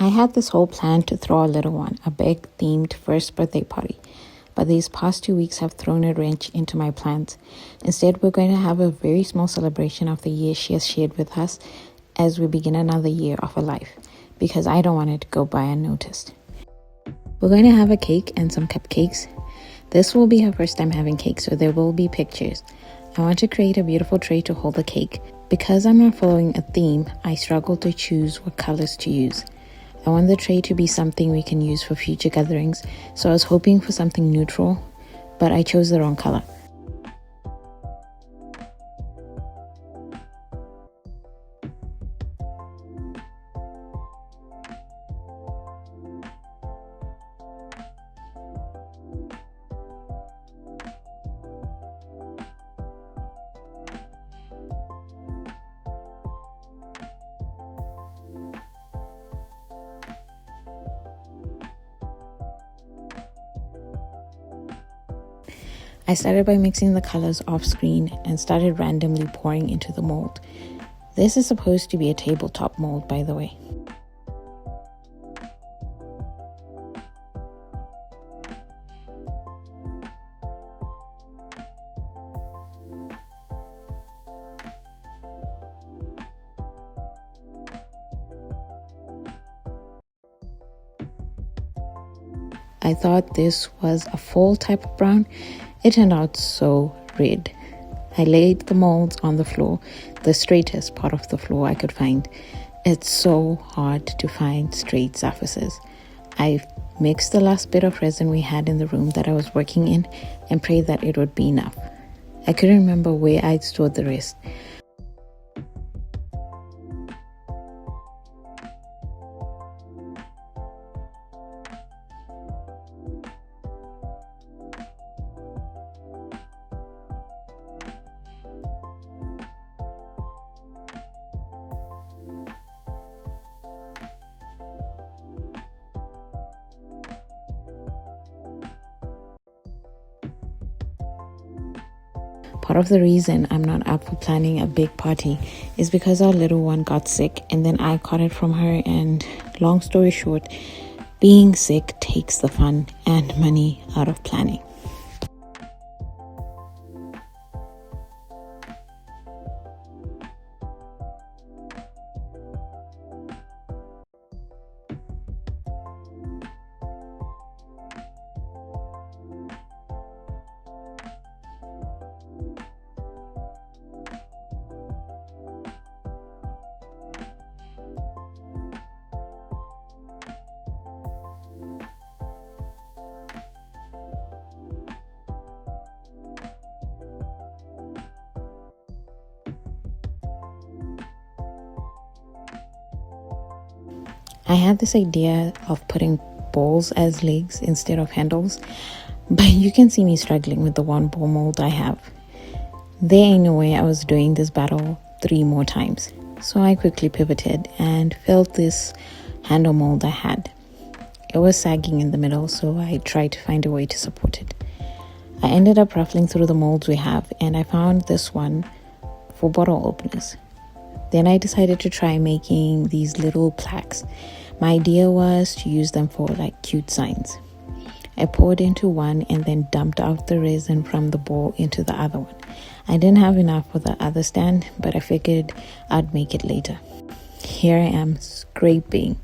I had this whole plan to throw a little one, a big themed first birthday party, but these past 2 weeks have thrown a wrench into my plans. Instead, we're going to have a very small celebration of the year she has shared with us as we begin another year of her life, because I don't want it to go by unnoticed. We're going to have a cake and some cupcakes. This will be her first time having cake, so there will be pictures. I want to create a beautiful tray to hold the cake. Because I'm not following a theme, I struggle to choose what colors to use. I want the tray to be something we can use for future gatherings, so I was hoping for something neutral, but I chose the wrong color. I started by mixing the colors off screen and started randomly pouring into the mold. This is supposed to be a tabletop mold, by the way. I thought this was a fall type of brown. It turned out so red. I laid the molds on the floor, the straightest part of the floor I could find. It's so hard to find straight surfaces. I mixed the last bit of resin we had in the room that I was working in and prayed that it would be enough. I couldn't remember where I'd stored the rest. Part of the reason I'm not up for planning a big party is because our little one got sick and then I caught it from her, and long story short, being sick takes the fun and money out of planning. I had this idea of putting balls as legs instead of handles, but you can see me struggling with the one ball mold I have. There ain't no way I was doing this battle 3 more times, so I quickly pivoted and filled this handle mold I had. It was sagging in the middle, so I tried to find a way to support it. I ended up ruffling through the molds we have, and I found this one for bottle openers. Then I decided to try making these little plaques. My idea was to use them for like cute signs. I poured into one and then dumped out the resin from the bowl into the other one. I didn't have enough for the other stand, but I figured I'd make it later. Here I am scraping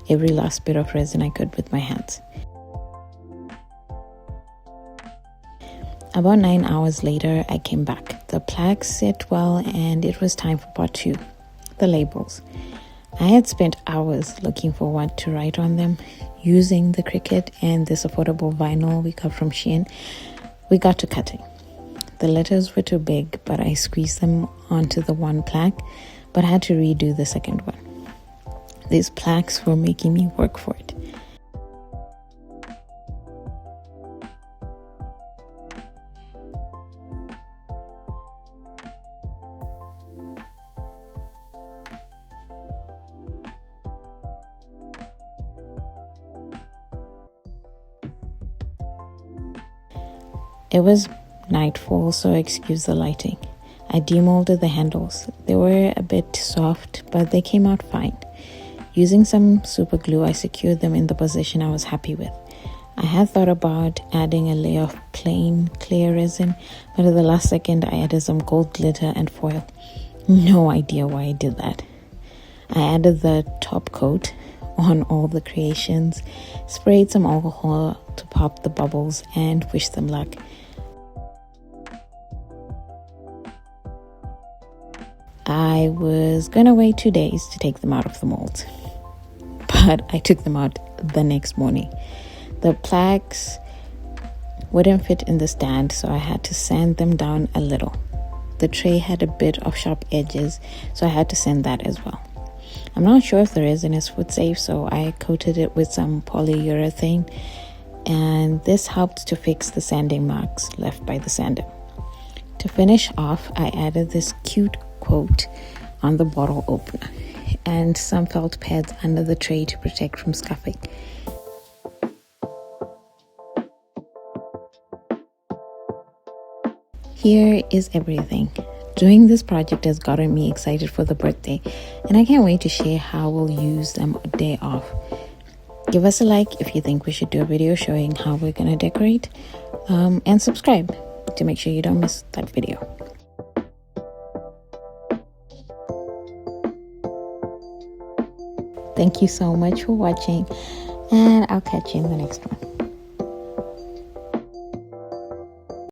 every last bit of resin I could with my hands. About 9 hours later, I came back. The plaques set well and it was time for part 2, the labels. I had spent hours looking for what to write on them. Using the Cricut and this affordable vinyl we got from Shein, we got to cutting. The letters were too big, but I squeezed them onto the one plaque, but I had to redo the second one. These plaques were making me work for it. It was nightfall, so excuse the lighting. I demolded the handles. They were a bit soft, but they came out fine. Using some super glue, I secured them in the position I was happy with. I had thought about adding a layer of plain clear resin, but at the last second I added some gold glitter and foil. No idea why I did that. I added the top coat on all the creations, sprayed some alcohol to pop the bubbles, and wished them luck. I was gonna wait 2 days to take them out of the mold, but I took them out the next morning. The plaques wouldn't fit in the stand, so I had to sand them down a little. The tray had a bit of sharp edges, so I had to sand that as well. I'm not sure if the resin is food safe, so I coated it with some polyurethane, and this helped to fix the sanding marks left by the sander. To finish off, I added this cute quote on the bottle opener and some felt pads under the tray to protect from scuffing. Here is everything. Doing this project has gotten me excited for the birthday, and I can't wait to share how we'll use them a day off. Give us a like if you think we should do a video showing how we're going to decorate, and subscribe to make sure you don't miss that video. Thank you so much for watching, and I'll catch you in the next one.